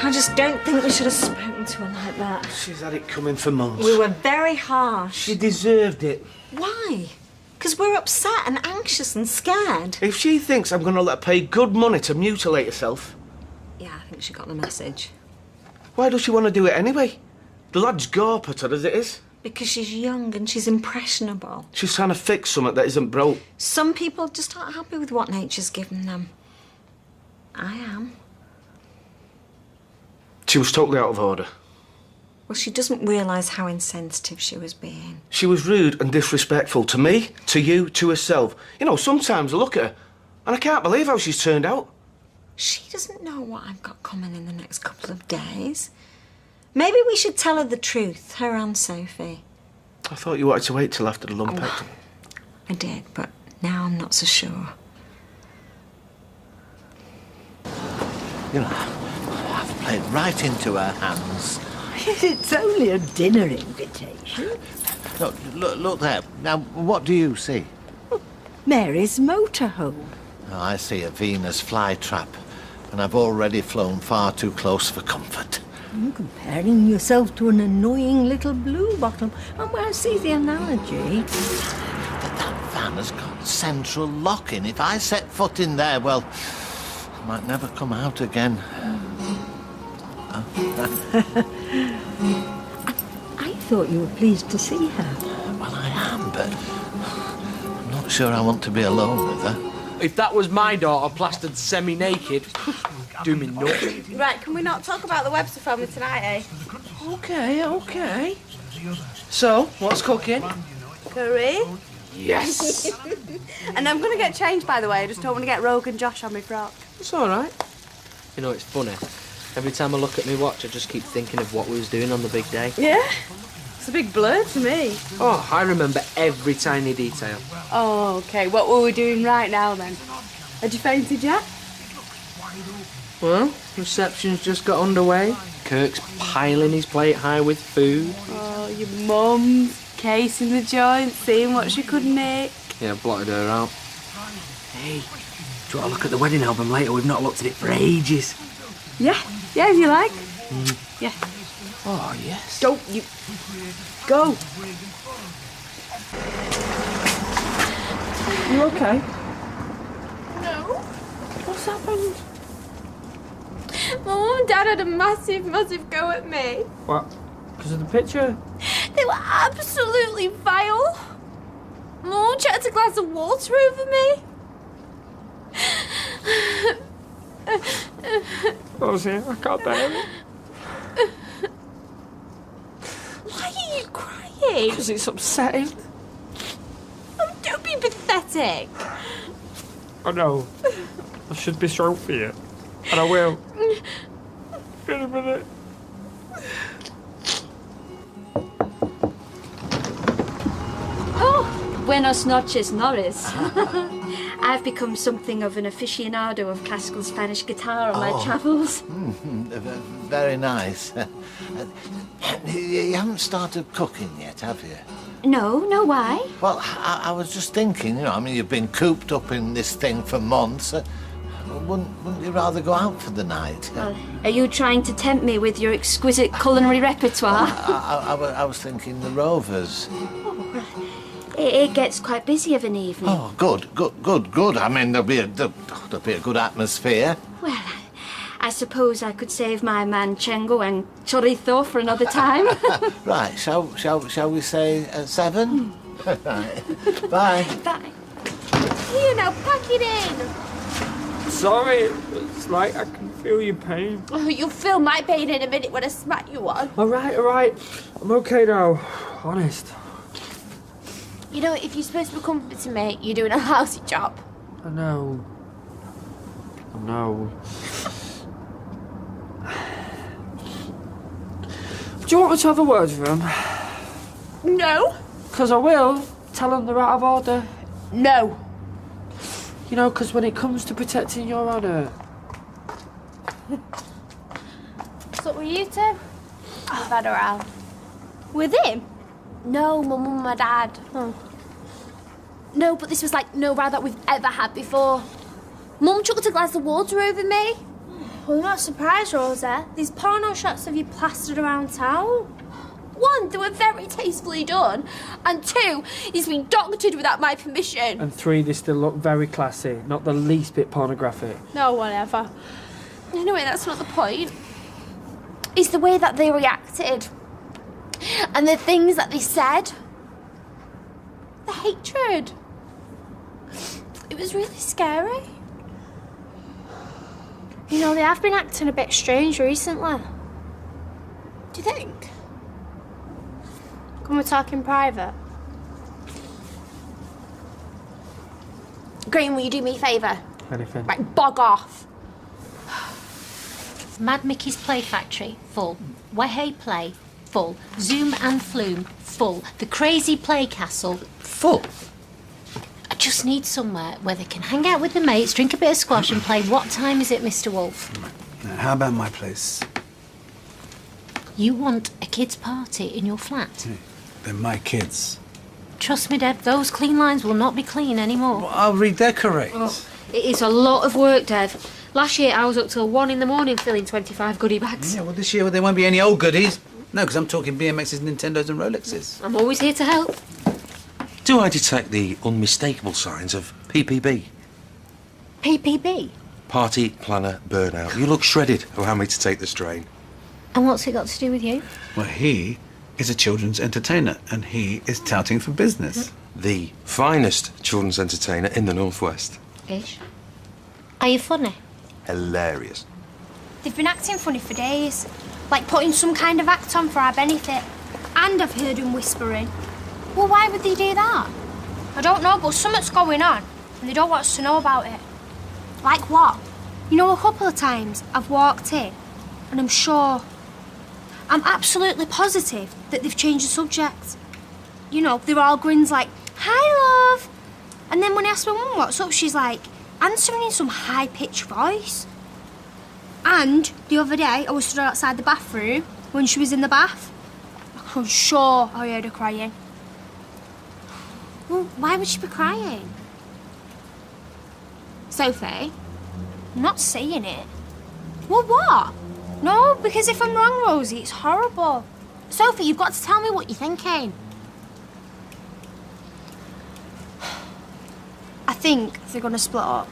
I just don't think we should have spoken to her like that. She's had it coming for months. We were very harsh. She deserved it. Why? Because we're upset and anxious and scared. If she thinks I'm going to let her pay good money to mutilate herself... Yeah, I think she got the message. Why does she want to do it anyway? The lad's gorp at her as it is. Because she's young and she's impressionable. She's trying to fix something that isn't broke. Some people just aren't happy with what nature's given them. I am. She was totally out of order. Well, she doesn't realise how insensitive she was being. She was rude and disrespectful to me, to you, to herself. You know, sometimes I look at her and I can't believe how she's turned out. She doesn't know what I've got coming in the next couple of days. Maybe we should tell her the truth, her and Sophie. I thought you wanted to wait till after the lumpectomy. I did, but now I'm not so sure. You know, I've played right into her hands. It's only a dinner invitation. Look there. Now, what do you see? Mary's motorhome. Oh, I see a Venus flytrap, and I've already flown far too close for comfort. You're comparing yourself to an annoying little blue bottle. And I see the analogy. That van has got central locking. If I set foot in there, well, I might never come out again. I thought you were pleased to see her. Well, I am, but I'm not sure I want to be alone with her. If that was my daughter plastered semi-naked, do me nuts. Right, can we not talk about the Webster family tonight, eh? Okay. So, what's cooking? Curry. Yes. And I'm going to get changed, by the way. I just don't want to get Rogue and Josh on my frock. It's all right. You know, it's funny. Every time I look at my watch, I just keep thinking of what we was doing on the big day. Yeah? It's a big blur to me. Oh, I remember every tiny detail. Oh, OK. What were we doing right now, then? Had you fainted yet? Well, reception's just got underway. Kirk's piling his plate high with food. Oh, your mum's casing the joint, seeing what she could make. Yeah, blotted her out. Hey, do you want to look at the wedding album later? We've not looked at it for ages. Yeah, if you like. Yeah. Oh, yes. Don't you... Go. You okay? No. What's happened? My mum and Dad had a massive go at me. What? Because of the picture? They were absolutely vile. Mum chucked a glass of water over me. Rosie, I can't bear it. Why are you crying? Because it's upsetting. Oh, don't be pathetic. I know. I should be strong for you. And I will. In a minute. Oh, buenos noches, Norris. I've become something of an aficionado of classical Spanish guitar on my travels. Very nice. You haven't started cooking yet, have you? No, why? Well, I was just thinking, you know, I mean, you've been cooped up in this thing for months. Wouldn't you rather go out for the night? Well, are you trying to tempt me with your exquisite culinary repertoire? I was thinking the Rovers. It gets quite busy of an evening. Oh, good. I mean, there'll be a good atmosphere. Well, I suppose I could save my manchego and chorizo for another time. Right, shall we say 7? Right. Bye. Bye. Here, now, pack it in. Sorry, it's like I can feel your pain. Oh, you'll feel my pain in a minute when I smack you on. All right. I'm okay now. Honest. You know, if you're supposed to be comforting me, you're doing a lousy job. I know. Do you want me to have a word with him? No. Because I will. Tell him they're out of order. No. You know, because when it comes to protecting your honour... So were you two? I've had a row. With him? No, my mum and my dad. Oh. No, but this was like no row that we've ever had before. Mum chucked a glass of water over me. Well, I'm not surprised, Rosa. These porno shots of you plastered around town. One, they were very tastefully done. And two, he's been doctored without my permission. And 3, they still look very classy, not the least bit pornographic. No, whatever. Anyway, that's not the point. It's the way that they reacted. And the things that they said. The hatred. It was really scary. You know, they have been acting a bit strange recently. Do you think? Can we talk in private? Graham, will you do me a favour? Anything. Right, bog off. Mad Mickey's Play Factory, full. Wehey Play, full. Zoom and Flume, full. The Crazy Play Castle, full. I just need somewhere where they can hang out with the mates, drink a bit of squash and play What Time Is It, Mr. Wolf? Now, how about my place? You want a kids' party in your flat? They're my kids. Trust me, Deb, those clean lines will not be clean anymore. Well, I'll redecorate. Oh, it is a lot of work, Dev. Last year I was up till 1 in the morning filling 25 goodie bags. Yeah, well, this year there won't be any old goodies. No, because I'm talking BMXs, Nintendos and Rolexes. I'm always here to help. Do I detect the unmistakable signs of PPB? PPB? Party Planner Burnout. You look shredded. Allow me to take the strain. And what's it got to do with you? Well, he is a children's entertainer, and he is touting for business. The finest children's entertainer in the Northwest. Ish. Are you funny? Hilarious. They've been acting funny for days. Like putting some kind of act on for our benefit. And I've heard them whispering. Well, why would they do that? I don't know, but something's going on. And they don't want us to know about it. Like what? You know, a couple of times I've walked in and I'm absolutely positive that they've changed the subject. You know, they're all grins like, "Hi, love." And then when I ask my mum what's up, she's like, answering in some high-pitched voice. And the other day, I was stood outside the bathroom when she was in the bath. I'm sure I heard her crying. Well, why would she be crying? Sophie? I'm not saying it. Well, what? No, because if I'm wrong, Rosie, it's horrible. Sophie, you've got to tell me what you're thinking. I think they're going to split up.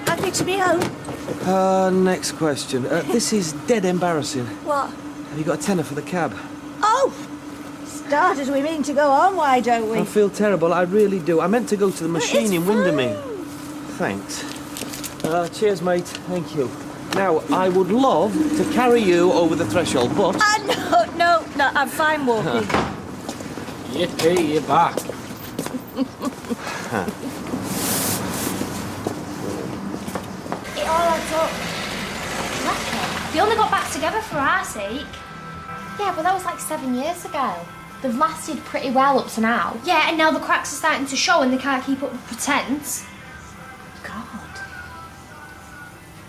Happy to be home. Next question. This is dead embarrassing. What? Have you got a tenner for the cab? Oh! Start as we mean to go on, why don't we? I feel terrible, I really do. I meant to go to the machine in Windermere. fine. Thanks. Cheers, mate. Thank you. Now, I would love to carry you over the threshold, but... No, I'm fine walking. Yippee, you're back. It all adds up. Lecker. They only got back together for our sake. Yeah, but that was like 7 years ago. They've lasted pretty well up to now. Yeah, and now the cracks are starting to show and they can't keep up with pretense. God.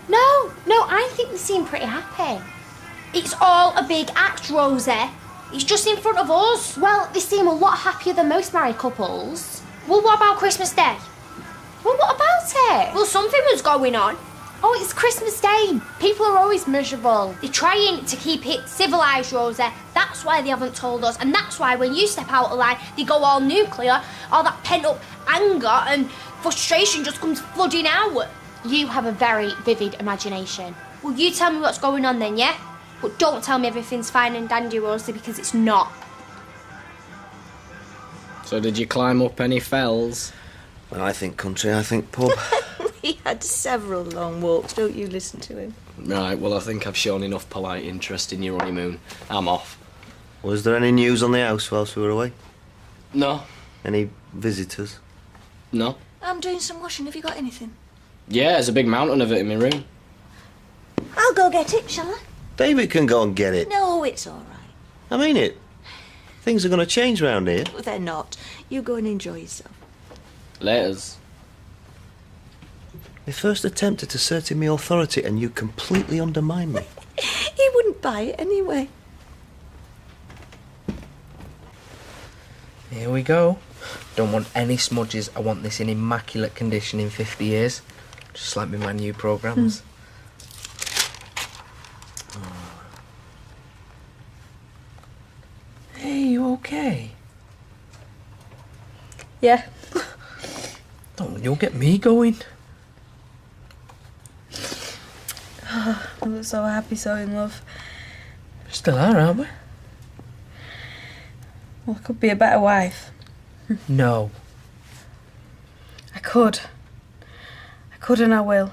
No, I think they seem pretty happy. It's all a big act, Rosie. It's just in front of us. Well, they seem a lot happier than most married couples. Well, what about Christmas Day? Well, what about it? Well, something was going on. Oh, it's Christmas Day. People are always miserable. They're trying to keep it civilised, Rosie. That's why they haven't told us. And that's why when you step out of line, they go all nuclear. All that pent-up anger and frustration just comes flooding out. You have a very vivid imagination. Well, you tell me what's going on then, yeah? But don't tell me everything's fine and dandy, Rosie, because it's not. So did you climb up any fells? When I think country, I think pub. He had several long walks, don't you listen to him? Right, well, I think I've shown enough polite interest in your honeymoon. I'm off. Was there any news on the house whilst we were away? No. Any visitors? No. I'm doing some washing. Have you got anything? Yeah, there's a big mountain of it in my room. I'll go get it, shall I? David can go and get it. No, it's all right. I mean it. Things are going to change round here. Oh, they're not. You go and enjoy yourself. Laters. They first attempted to assert me authority and you completely undermined me. He wouldn't would buy it anyway. Here we go. Don't want any smudges. I want this in immaculate condition in 50 years. Just like with my new programmes. Hey, you okay? Yeah. You'll get me going. I'm so happy, so in love. Still are, aren't we? Well, I could be a better wife. No. I could. I could and I will.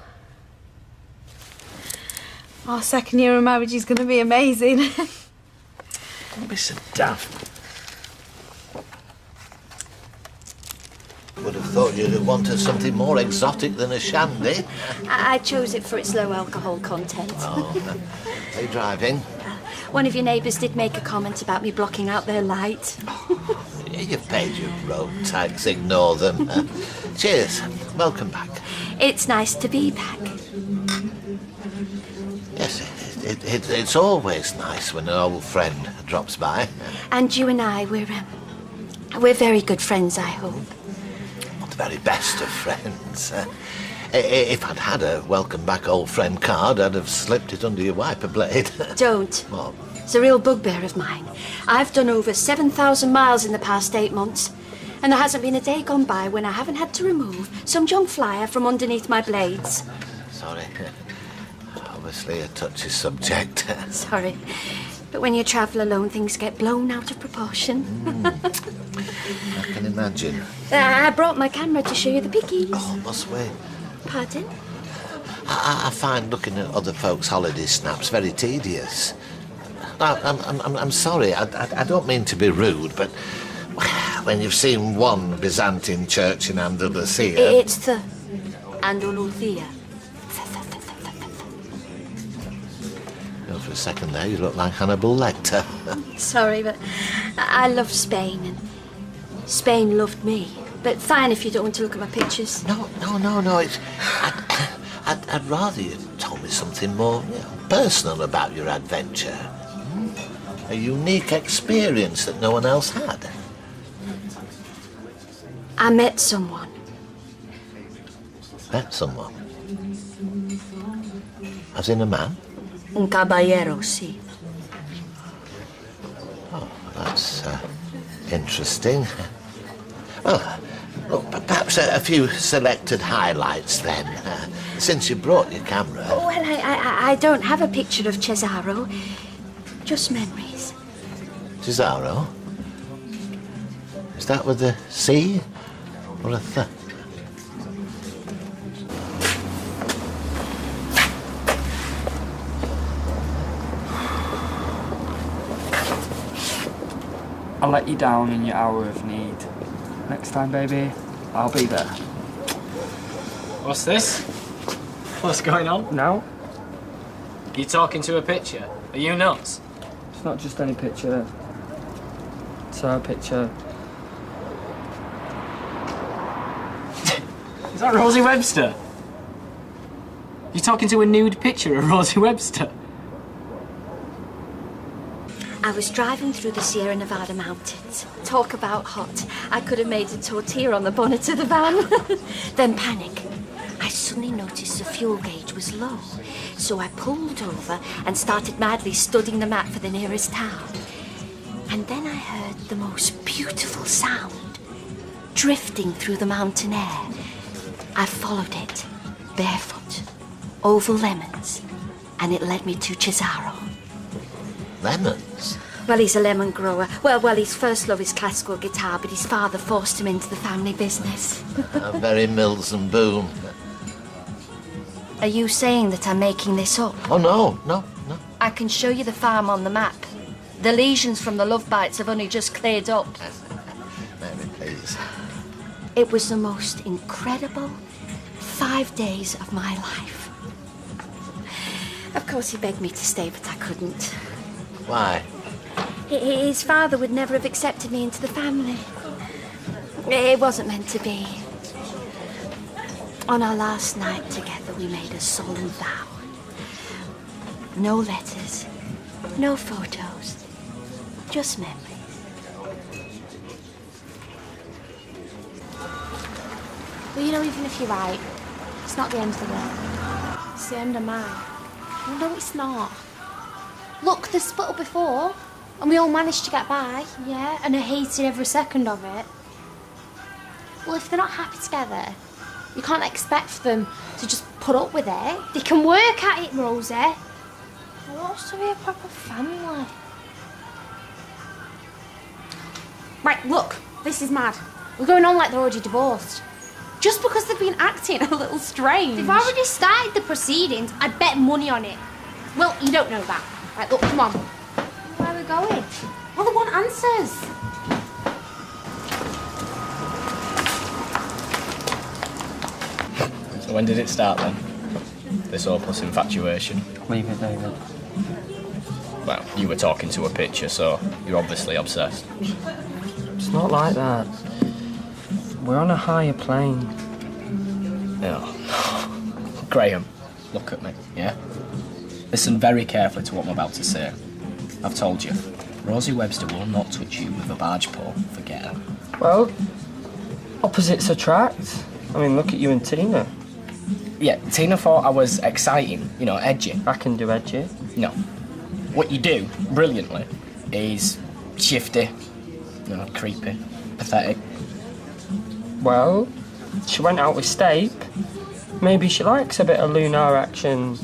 Our second year of marriage is going to be amazing. Don't be so daft. Would have thought you'd have wanted something more exotic than a shandy. I chose it for its low alcohol content. Oh, are you driving? One of your neighbours did make a comment about me blocking out their light. You've paid your road tax, ignore them. Cheers, welcome back. It's nice to be back. Yes, it's always nice when an old friend drops by. And you and I, we're very good friends, I hope. Not the very best of friends. If I'd had a welcome back old friend card, I'd have slipped it under your wiper blade. Don't. What? It's a real bugbear of mine. I've done over 7,000 miles in the past 8 months, and there hasn't been a day gone by when I haven't had to remove some junk flyer from underneath my blades. Sorry. Obviously a touchy subject. Sorry. But when you travel alone, things get blown out of proportion. I can imagine. I brought my camera to show you the pickies. Oh, must we? Pardon? I find looking at other folks' holiday snaps very tedious. Now, I'm sorry, I don't mean to be rude, but when you've seen one Byzantine church in Andalusia... It's the Andalusia. For a second there, you look like Hannibal Lecter. Sorry, but I love Spain, and Spain loved me. But fine if you don't want to look at my pictures. No. It's, I'd rather you told me something more personal about your adventure. A unique experience that no one else had. I met someone. Met someone? As in a man? Un caballero, sí. Oh, that's interesting. Well, look, perhaps a few selected highlights then, since you brought your camera. Well, I don't have a picture of Cesaro, just memories. Cesaro? Is that with a C or a th? I'll let you down in your hour of need. Next time, baby, I'll be there. What's this? What's going on? Now? You talking to a picture? Are you nuts? It's not just any picture. It's her picture. Is that Rosie Webster? You talking to a nude picture of Rosie Webster? I was driving through the Sierra Nevada mountains. Talk about hot. I could have made a tortilla on the bonnet of the van. Then panic. I suddenly noticed the fuel gauge was low. So I pulled over and started madly studying the map for the nearest town. And then I heard the most beautiful sound, drifting through the mountain air. I followed it, barefoot, over lemons, and it led me to Cesaro. Lemons? Well, he's a lemon grower. Well, his first love is classical guitar, but his father forced him into the family business. Very Mills and Boone. Are you saying that I'm making this up? Oh, no. I can show you the farm on the map. The lesions from the love bites have only just cleared up. Mary, please. It was the most incredible 5 days of my life. Of course, he begged me to stay, but I couldn't. Why? His father would never have accepted me into the family. It wasn't meant to be. On our last night together, we made a solemn vow. No letters, No photos. Just memories. Well, you know, even if you're right, it's not the end of the world. It's the end of mine. Well, no, it's not. Look, they split up before, and we all managed to get by. Yeah, and I hated every second of it. Well, if they're not happy together, you can't expect them to just put up with it. They can work at it, Rosie. I want us to be a proper family. Right, look, this is mad. We're going on like they're already divorced. Just because they've been acting a little strange. They've already started the proceedings. I'd bet money on it. Well, you don't know that. Right, look, come on. Where are we going? Well, they want answers. So when did it start then? This hopeless infatuation? Leave it, David. Well, you were talking to a picture, so you're obviously obsessed. It's not like that. We're on a higher plane. Oh. Graham, look at me, yeah? Listen very carefully to what I'm about to say. I've told you, Rosie Webster will not touch you with a barge pole. Forget her. Well, opposites attract. I mean, look at you and Tina. Yeah, Tina thought I was exciting, you know, edgy. I can do edgy. No. What you do, brilliantly, is shifty, you know, creepy, pathetic. Well, she went out with Stape. Maybe she likes a bit of lunar action.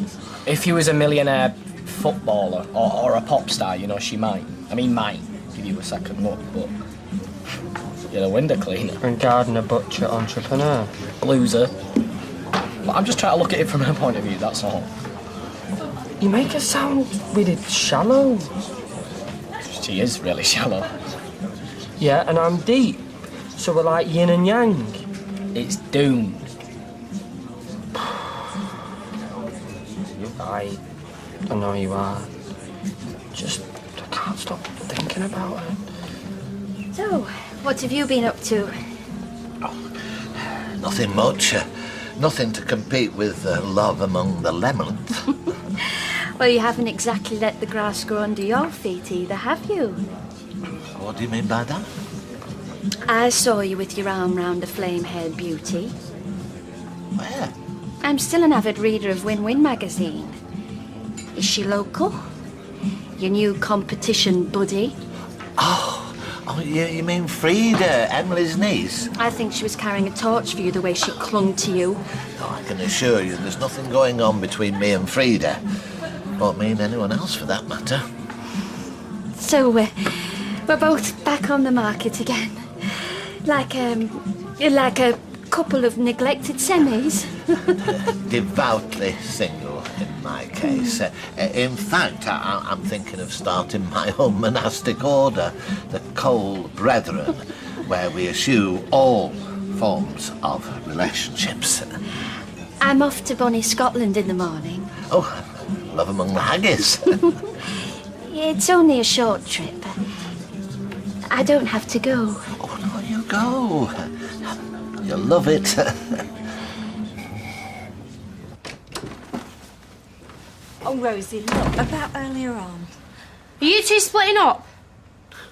If you was a millionaire footballer or a pop star, you know, she might. I mean, might give you a second look, but you're a window cleaner. And gardener, butcher, entrepreneur. Loser. But I'm just trying to look at it from her point of view, that's all. You make her sound really shallow. She is really shallow. Yeah, and I'm deep. So we're like yin and yang. It's doomed. You're right. I know you are. Just, I can't stop thinking about it. So, what have you been up to? Oh, nothing much. Nothing to compete with love among the lemons. Well, you haven't exactly let the grass grow under your feet either, have you? What do you mean by that? I saw you with your arm round a flame-haired beauty. Where? I'm still an avid reader of Win-Win magazine. Is she local? Your new competition buddy? Oh, you mean Frida, Emily's niece? I think she was carrying a torch for you the way she clung to you. Oh, I can assure you there's nothing going on between me and Frida. Or me and anyone else for that matter. So, we're both back on the market again. Like a couple of neglected semis. Devoutly single, in my case. In fact, I'm thinking of starting my own monastic order, the Cole Brethren, where we eschew all forms of relationships. I'm off to bonny Scotland in the morning. Oh, love among the haggis. It's only a short trip. I don't have to go. Oh, no, you go. You'll love it. Oh, Rosie, look, about earlier on. Are you two splitting up?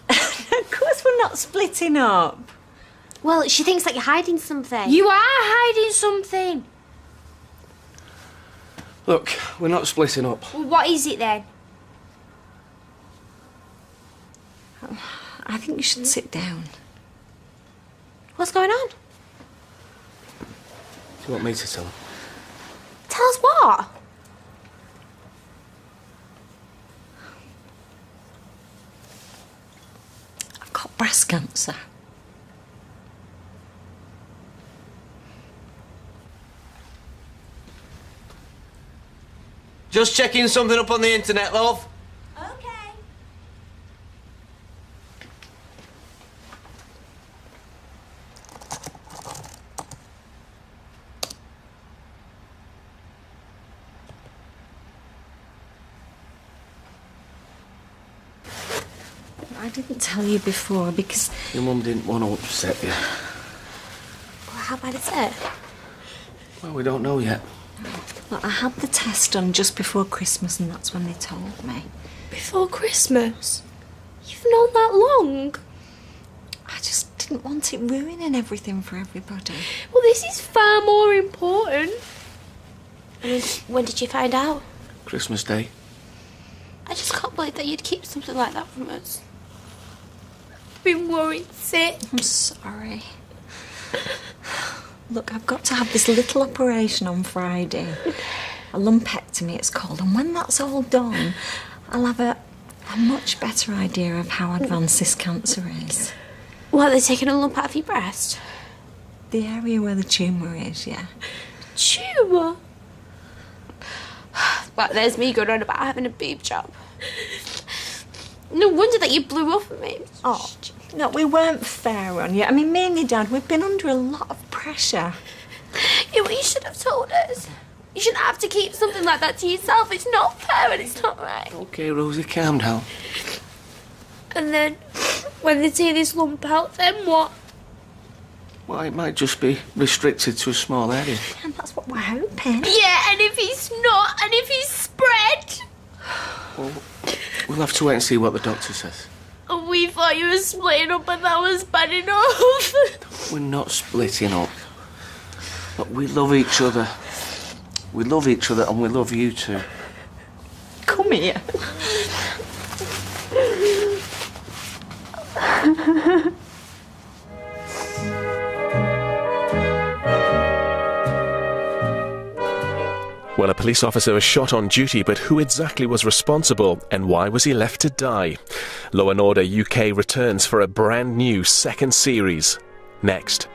Of course we're not splitting up. Well, she thinks that you're hiding something. You are hiding something. Look, we're not splitting up. Well, what is it then? I think you should sit down. What's going on? Do you want me to tell her? Tell us what? I've got breast cancer. Just checking something up on the internet, love. Okay. I didn't tell you before because... Your mum didn't want to upset you. Well, how bad is it? Well, we don't know yet. Well, I had the test done just before Christmas, and that's when they told me. Before Christmas? You've known that long? I just didn't want it ruining everything for everybody. Well, this is far more important. I mean, when did you find out? Christmas Day. I just can't believe that you'd keep something like that from us. I've been worried sick. I'm sorry. Look, I've got to have this little operation on Friday. A lumpectomy, it's called. And when that's all done, I'll have a much better idea of how advanced this cancer is. What, they're taking a lump out of your breast? The area where the tumour is, yeah. Tumour? Well, there's me going on about having a boob job. No wonder that you blew up at me. Oh, no, we weren't fair on you. I mean, me and your dad, we've been under a lot of pressure. Yeah, well, you should have told us. You shouldn't have to keep something like that to yourself. It's not fair and it's not right. Okay, Rosie, calm down. And then, when they see this lump out, then what? Well, it might just be restricted to a small area. And that's what we're hoping. Yeah, and if he's not, and if he's spread? Well, we'll have to wait and see what the doctor says. Oh, we thought you were splitting up and that was bad enough. We're not splitting up. Look, we love each other. We love each other and we love you too. Come here. Well, a police officer was shot on duty, but who exactly was responsible and why was he left to die? Law & Order UK returns for a brand new second series. Next.